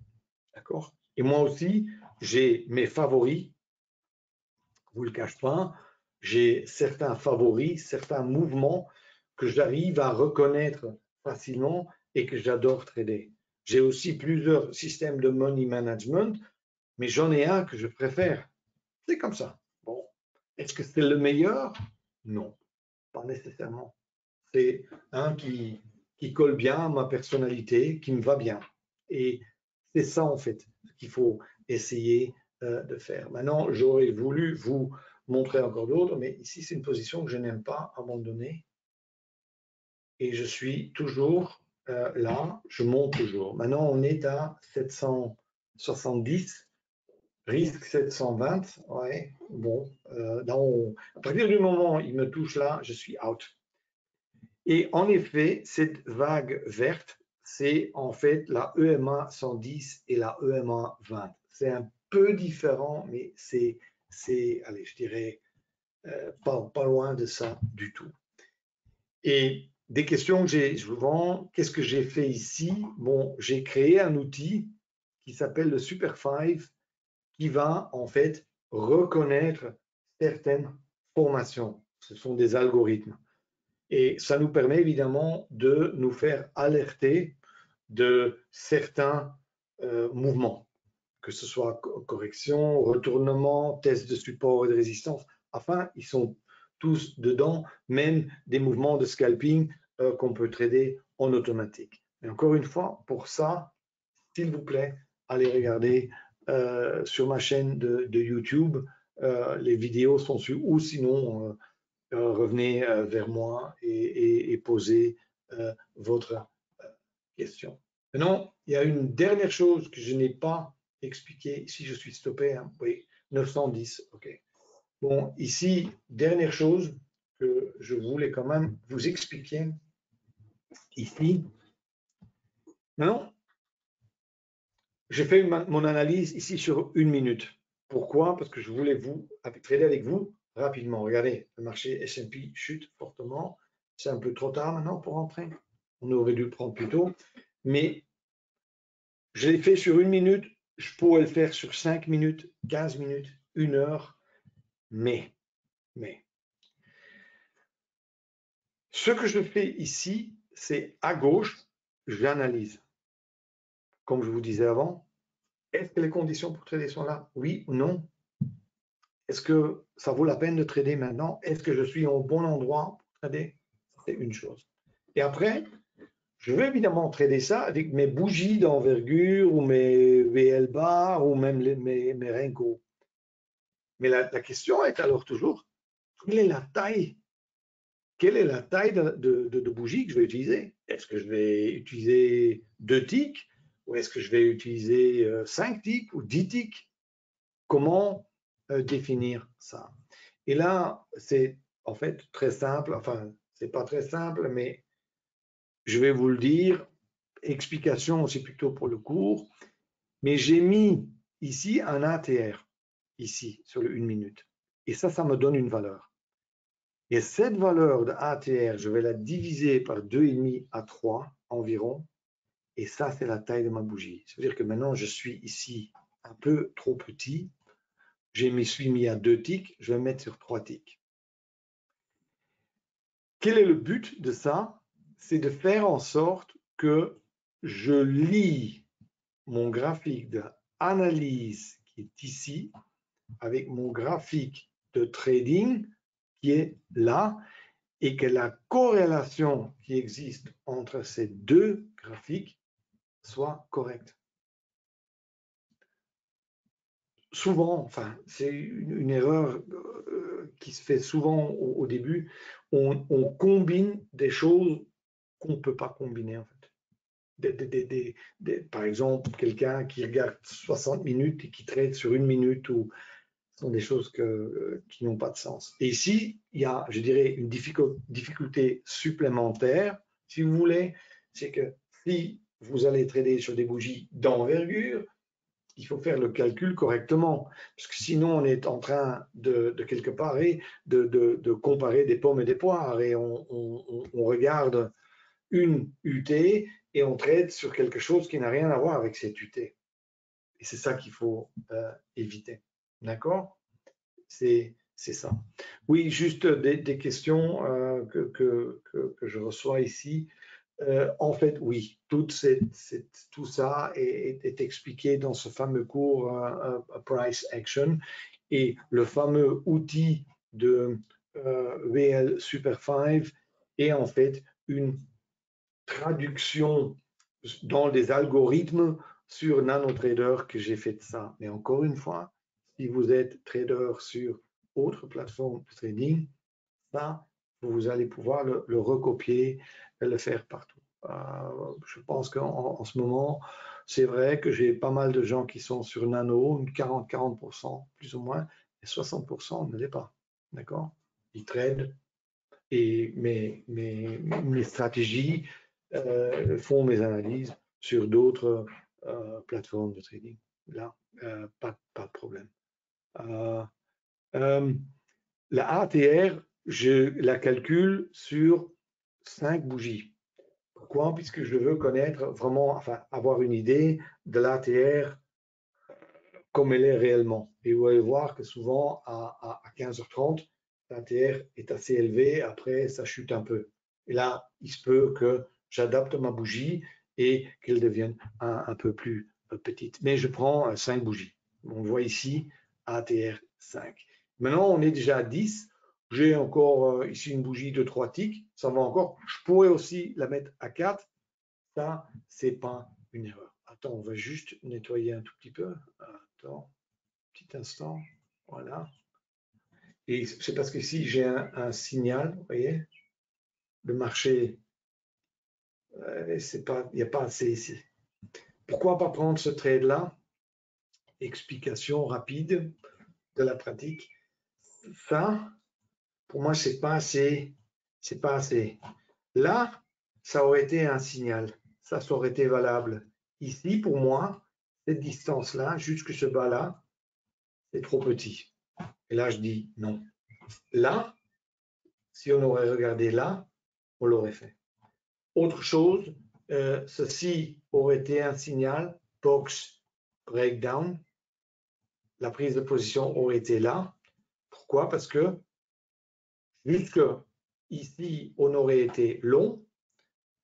d'accord? Et moi aussi, j'ai mes favoris, je ne vous le cache pas, j'ai certains favoris, certains mouvements que j'arrive à reconnaître facilement et que j'adore trader. J'ai aussi plusieurs systèmes de money management, mais j'en ai un que je préfère. C'est comme ça. Bon, est-ce que c'est le meilleur? Non, pas nécessairement. C'est un qui qui colle bien à ma personnalité, qui me va bien. Et c'est ça, en fait, qu'il faut essayer de faire. Maintenant, j'aurais voulu vous montrer encore d'autres, mais ici, c'est une position que je n'aime pas abandonner. Et je suis toujours là, je monte toujours. Maintenant, on est à 770, risque 720. Ouais, bon, là, à partir du moment où il me touche là, je suis out. Et en effet, cette vague verte, c'est en fait la EMA 110 et la EMA 20. C'est un peu différent, mais c'est allez, je dirais, pas loin de ça du tout. Et des questions que j'ai souvent, qu'est-ce que j'ai fait ici? Bon, j'ai créé un outil qui s'appelle le Super 5 qui va en fait reconnaître certaines formations. Ce sont des algorithmes. Et ça nous permet évidemment de nous faire alerter de certains mouvements, que ce soit correction, retournement, test de support et de résistance. Enfin, ils sont tous dedans, même des mouvements de scalping qu'on peut trader en automatique. Mais encore une fois, pour ça, s'il vous plaît, allez regarder sur ma chaîne de YouTube. Les vidéos sont sur, ou sinon, revenez vers moi et posez votre question. Maintenant, il y a une dernière chose que je n'ai pas expliquée. Ici, je suis stoppé. Hein. Oui, 910. OK. Bon, ici, dernière chose que je voulais quand même vous expliquer. Ici, maintenant, j'ai fait mon analyse ici sur 1 minute. Pourquoi? Parce que je voulais trader avec vous rapidement. Regardez, le marché S&P chute fortement. C'est un peu trop tard maintenant pour entrer. On aurait dû le prendre plus tôt. Mais je l'ai fait sur 1 minute. Je pourrais le faire sur 5 minutes, 15 minutes, 1 heure. Mais, ce que je fais ici, c'est à gauche, j'analyse. Comme je vous disais avant, est-ce que les conditions pour trader sont là? Oui ou non? Est-ce que ça vaut la peine de trader maintenant? Est-ce que je suis au bon endroit pour trader? C'est une chose. Et après, je vais évidemment trader ça avec mes bougies d'envergure ou mes VL bar ou même mes Renko. Mais la question est alors toujours, quelle est la taille? Quelle est la taille de bougie que je vais utiliser? Est-ce que je vais utiliser 2 ticks ou est-ce que je vais utiliser 5 ticks ou 10 ticks? Comment définir ça? Et là, c'est en fait très simple. Enfin, c'est pas très simple, mais je vais vous le dire. Explication, c'est plutôt pour le cours. Mais j'ai mis ici un ATR, ici, sur le 1 minute. Et ça me donne une valeur. Et cette valeur de ATR, je vais la diviser par 2,5 à 3 environ. Et ça, c'est la taille de ma bougie. Ça veut dire que maintenant, je suis ici un peu trop petit. Je me suis mis à 2 ticks, je vais me mettre sur 3 ticks. Quel est le but de ça? C'est de faire en sorte que je lis mon graphique d'analyse qui est ici avec mon graphique de trading qui est là et que la corrélation qui existe entre ces deux graphiques soit correcte. Souvent, enfin, c'est une erreur qui se fait souvent au début, on combine des choses qu'on ne peut pas combiner en fait. Par exemple, quelqu'un qui regarde 60 minutes et qui trade sur 1 minute ou sont des choses qui n'ont pas de sens. Et ici, il y a, je dirais, une difficulté supplémentaire, si vous voulez, c'est que si vous allez trader sur des bougies d'envergure, il faut faire le calcul correctement, parce que sinon on est en train de quelque part de comparer des pommes et des poires, et on regarde une UT et on trade sur quelque chose qui n'a rien à voir avec cette UT. Et c'est ça qu'il faut éviter. D'accord? C'est ça. Oui, juste des questions que je reçois ici. En fait, oui, tout ça est expliqué dans ce fameux cours Price Action et le fameux outil de VL Super 5 est en fait une traduction dans des algorithmes sur NanoTrader que j'ai fait ça. Mais encore une fois, si vous êtes trader sur autre plateforme de trading, ça, vous allez pouvoir le recopier et le faire partout. Je pense qu'en ce moment, c'est vrai que j'ai pas mal de gens qui sont sur Nano, 40% plus ou moins, et 60% ne l'est pas. D'accord? Ils tradent et mes stratégies font mes analyses sur d'autres plateformes de trading. Là, pas de problème. La ATR, je la calcule sur 5 bougies. Pourquoi? Puisque je veux connaître vraiment, enfin, avoir une idée de l'ATR comme elle est réellement. Et vous allez voir que souvent, à 15h30, l'ATR est assez élevé, après, ça chute un peu. Et là, il se peut que j'adapte ma bougie et qu'elle devienne un peu plus petite. Mais je prends 5 bougies. On voit ici ATR 5. Maintenant, on est déjà à 10. J'ai encore ici une bougie de 3 ticks. Ça va encore. Je pourrais aussi la mettre à 4. Ça, c'est pas une erreur. Attends, on va juste nettoyer un tout petit peu. Attends, petit instant. Voilà. Et c'est parce que si j'ai un signal, vous voyez, le marché, il n'y a pas assez ici. Pourquoi pas prendre ce trade-là? Explication rapide de la pratique. Ça, pour moi, c'est pas assez. C'est pas assez. Là, ça aurait été un signal. Ça aurait été valable. Ici, pour moi, cette distance-là, jusque ce bas-là, c'est trop petit. Et là, je dis non. Là, si on aurait regardé là, on l'aurait fait. Autre chose, ceci aurait été un signal box breakdown. La prise de position aurait été là. Pourquoi? Parce que jusque ici, on aurait été long.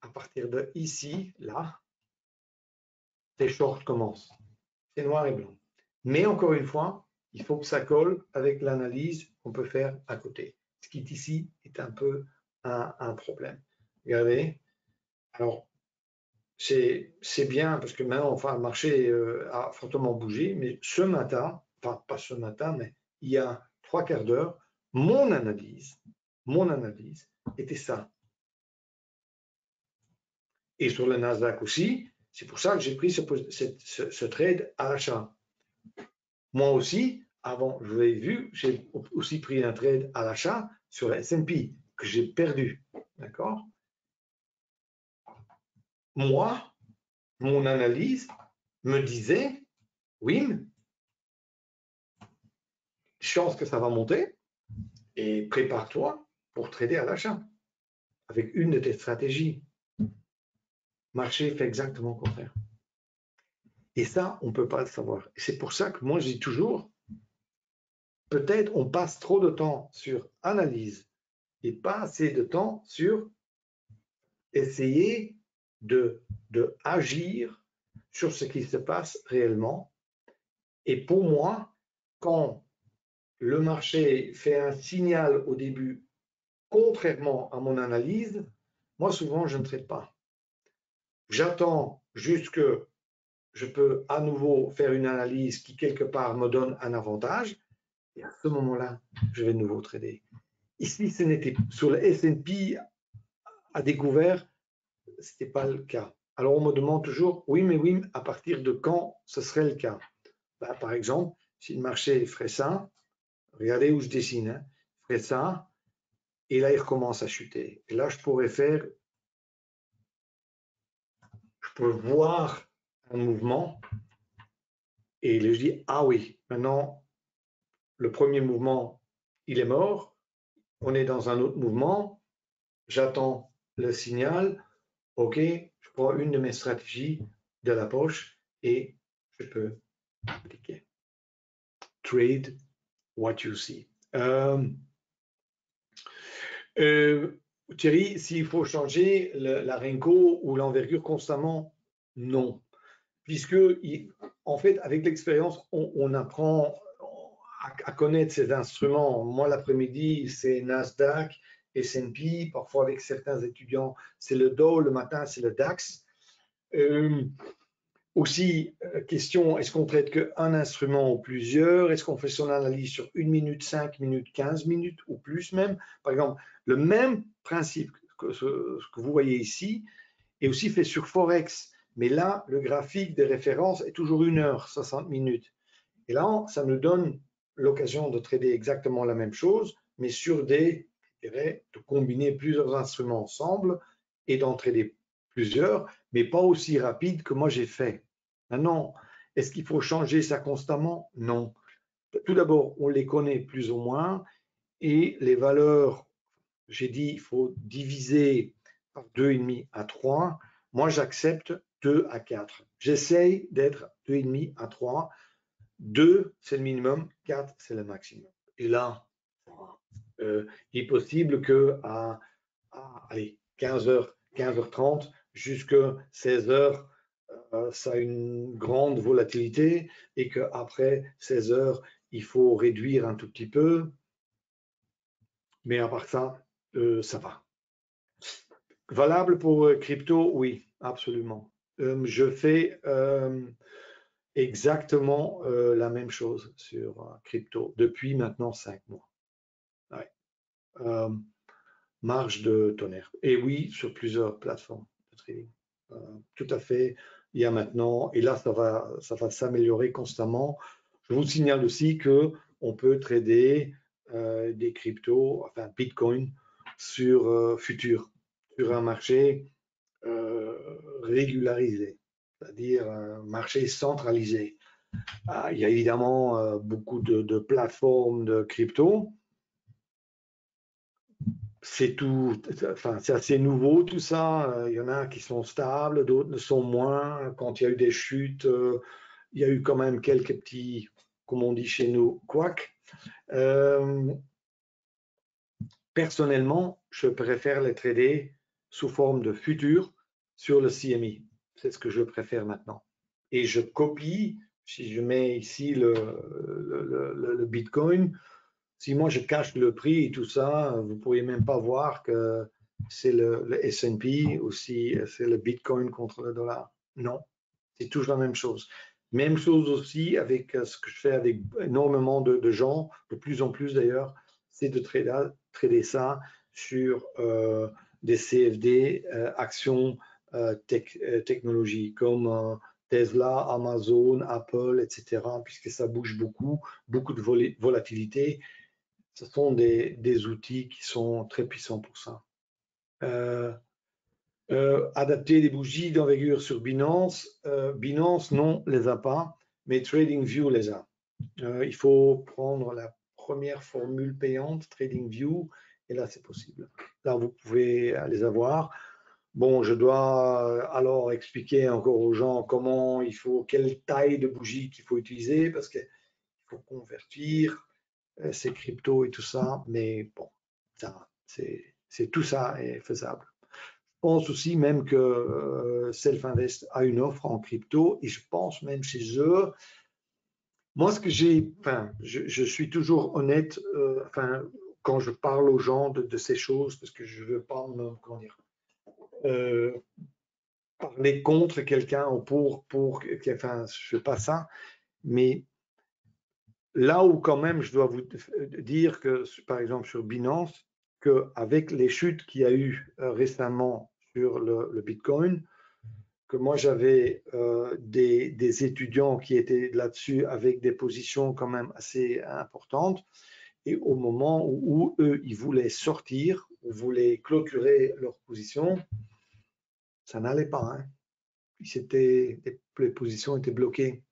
À partir de ici, là, les shorts commencent. C'est noir et blanc. Mais encore une fois, il faut que ça colle avec l'analyse qu'on peut faire à côté. Ce qui ici est un peu un problème. Regardez. Alors, c'est bien parce que maintenant, enfin, le marché a fortement bougé, mais ce matin, enfin, pas ce matin, mais il y a 3/4 d'heure, mon analyse était ça. Et sur le Nasdaq aussi, c'est pour ça que j'ai pris ce trade à l'achat. Moi aussi, avant, je l'ai vu, j'ai aussi pris un trade à l'achat sur le S&P que j'ai perdu. D'accord? Moi, mon analyse me disait, Wim, chance que ça va monter et prépare-toi pour trader à l'achat avec une de tes stratégies. Marché fait exactement le contraire. Et ça, on ne peut pas le savoir. Et c'est pour ça que moi, je dis toujours, peut-être on passe trop de temps sur analyse et pas assez de temps sur essayer de agir sur ce qui se passe réellement. Et pour moi, quand le marché fait un signal au début, contrairement à mon analyse, moi souvent je ne traite pas. J'attends juste que je peux à nouveau faire une analyse qui quelque part me donne un avantage, et à ce moment-là, je vais de nouveau trader. Ici, ce n'était sur le S&P à découvert, ce n'était pas le cas. Alors on me demande toujours, oui, mais oui, à partir de quand ce serait le cas? Ben, par exemple, si le marché ferait ça, regardez où je dessine, hein, ferait ça, et là il recommence à chuter. Et là je pourrais faire, je peux voir un mouvement, et je dis, ah oui, maintenant le premier mouvement, il est mort, on est dans un autre mouvement, j'attends le signal, ok, je prends une de mes stratégies de la poche et je peux appliquer. Trade what you see. Thierry, s'il faut changer la Renko ou l'envergure constamment, non. Puisque, en fait, avec l'expérience, on apprend à connaître ces instruments. Moi, l'après-midi, c'est Nasdaq S&P, parfois avec certains étudiants, c'est le Dow, le matin, c'est le DAX. Aussi, question, est-ce qu'on traite qu'un instrument ou plusieurs? Est-ce qu'on fait son analyse sur 1 minute, 5 minutes, 15 minutes ou plus même? Par exemple, le même principe que ce que vous voyez ici est aussi fait sur Forex. Mais là, le graphique de référence est toujours 1 heure, 60 minutes. Et là, ça nous donne l'occasion de trader exactement la même chose, mais sur des, je dirais, de combiner plusieurs instruments ensemble et d'en trader plusieurs, mais pas aussi rapide que moi j'ai fait. Maintenant, est-ce qu'il faut changer ça constamment? Non. Tout d'abord, on les connaît plus ou moins et les valeurs, j'ai dit, il faut diviser par 2,5 à 3. Moi, j'accepte 2 à 4. J'essaye d'être 2,5 à 3. 2, c'est le minimum, 4, c'est le maximum. Et là, il est possible que à allez, 15h, 15h30 jusqu'à 16h, ça a une grande volatilité et qu'après 16h, il faut réduire un tout petit peu. Mais à part ça, ça va. Valable pour crypto, oui, absolument. Je fais exactement la même chose sur crypto depuis maintenant 5 mois. Ouais. Marge de tonnerre. Et oui, sur plusieurs plateformes de trading. Tout à fait. Il y a maintenant, et là, ça va s'améliorer constamment. Je vous signale aussi qu'on peut trader des cryptos, enfin Bitcoin, sur futur, sur un marché régularisé, c'est-à-dire un marché centralisé. Il y a évidemment beaucoup de plateformes de crypto. C'est tout, enfin, c'est assez nouveau tout ça. Il y en a qui sont stables, d'autres ne sont moins. Quand il y a eu des chutes, il y a eu quand même quelques petits, comme on dit chez nous, couacs. Personnellement, je préfère les trader sous forme de futur sur le CME. C'est ce que je préfère maintenant. Et je copie, si je mets ici le Bitcoin, si moi je cache le prix et tout ça, vous ne pourriez même pas voir que c'est le S&P ou si c'est le Bitcoin contre le dollar. Non, c'est toujours la même chose. Même chose aussi avec ce que je fais avec énormément de gens, de plus en plus d'ailleurs, c'est de trader ça sur des CFD, actions technologie, comme Tesla, Amazon, Apple, etc., puisque ça bouge beaucoup, beaucoup de volatilité. Ce sont des outils qui sont très puissants pour ça. Adapter des bougies d'envergure sur Binance. Binance, non, les a pas, mais TradingView les a. Il faut prendre la première formule payante, TradingView, et là, c'est possible. Là, vous pouvez les avoir. Bon, je dois alors expliquer encore aux gens comment il faut, quelle taille de bougie qu'il faut utiliser, parce qu'il faut convertir ces cryptos et tout ça, mais bon, ça, c'est tout ça est faisable. Je pense aussi même que Self-Invest a une offre en crypto et je pense même chez eux. Moi, ce que j'ai, enfin, je suis toujours honnête, enfin, quand je parle aux gens de ces choses, parce que je ne veux pas me, comment dire, parler contre quelqu'un ou pour, enfin, je ne fais pas ça, mais là où quand même je dois vous dire que, par exemple sur Binance, qu'avec les chutes qu'il y a eu récemment sur le Bitcoin, que moi j'avais des étudiants qui étaient là-dessus avec des positions quand même assez importantes, et au moment où eux, ils voulaient sortir, ou voulaient clôturer leur position, ça n'allait pas. Hein. Les positions étaient bloquées.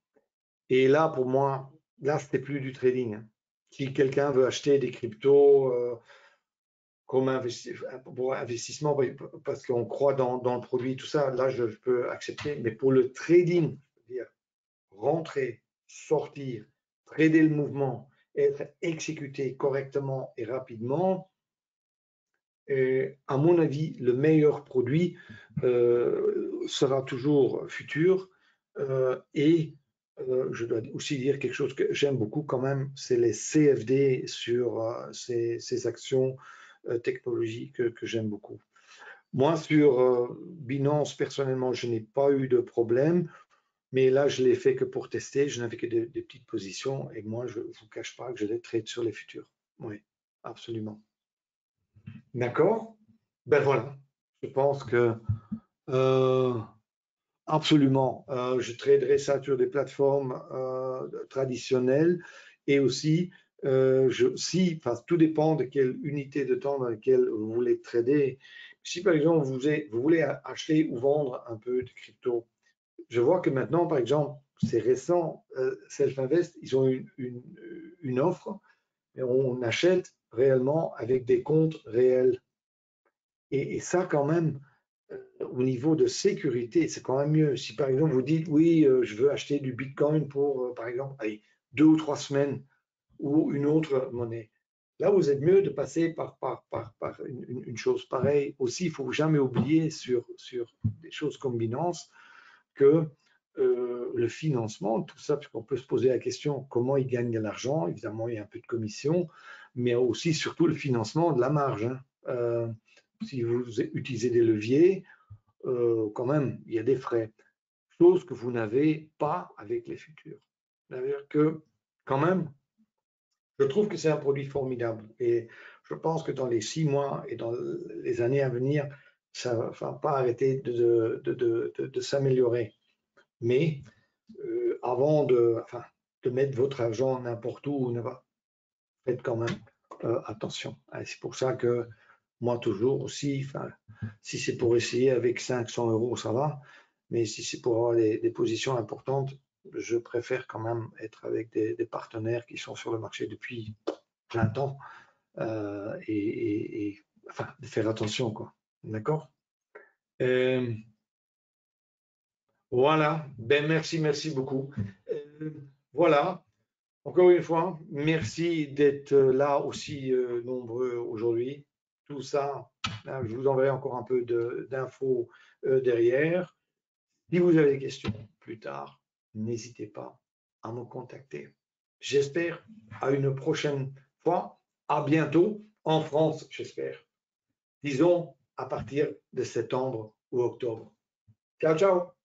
Et là, pour moi, là, c'était plus du trading. Hein. Si quelqu'un veut acheter des cryptos comme pour investissement, parce qu'on croit dans le produit, tout ça, là, je peux accepter. Mais pour le trading, c'est-à-dire rentrer, sortir, trader le mouvement, être exécuté correctement et rapidement, à mon avis, le meilleur produit sera toujours futur et je dois aussi dire quelque chose que j'aime beaucoup quand même, c'est les CFD sur ces actions technologie que j'aime beaucoup. Moi, sur Binance, personnellement, je n'ai pas eu de problème, mais là, je l'ai fait que pour tester. Je n'avais que des petites positions et moi, je ne vous cache pas que je les trade sur les futurs. Oui, absolument. D'accord? Ben voilà, je pense que absolument, je traderai ça sur des plateformes traditionnelles et aussi, enfin, tout dépend de quelle unité de temps dans laquelle vous voulez trader. Si par exemple vous voulez acheter ou vendre un peu de crypto, je vois que maintenant, par exemple, c'est récent, Self-Invest, ils ont une offre, et on achète réellement avec des comptes réels. Et ça, quand même, au niveau de sécurité, c'est quand même mieux. Si par exemple vous dites, oui, je veux acheter du Bitcoin pour, par exemple, allez, 2 ou 3 semaines ou une autre monnaie, là, vous êtes mieux de passer par une chose pareille. Aussi, il ne faut jamais oublier sur des choses comme Binance que le financement, tout ça, parce qu'on peut se poser la question comment ils gagnent de l'argent. Évidemment, il y a un peu de commission, mais aussi, surtout, le financement de la marge. Hein. Si vous utilisez des leviers, quand même, il y a des frais. Chose que vous n'avez pas avec les futurs. C'est-à-dire que, quand même, je trouve que c'est un produit formidable. Et je pense que dans les 6 mois et dans les années à venir, ça ne va pas arrêter de s'améliorer. Mais avant de mettre votre argent n'importe où, faites quand même attention. C'est pour ça que moi, toujours aussi, si c'est pour essayer avec 500 €, ça va. Mais si c'est pour avoir des positions importantes, je préfère quand même être avec des partenaires qui sont sur le marché depuis 20 ans et de faire attention, quoi. D'accord? Voilà. Ben, merci beaucoup. Voilà. Encore une fois, merci d'être là aussi nombreux aujourd'hui. Tout ça, je vous enverrai encore un peu d'infos derrière. Si vous avez des questions plus tard, n'hésitez pas à me contacter. J'espère à une prochaine fois. À bientôt en France, j'espère. Disons à partir de septembre ou octobre. Ciao, ciao.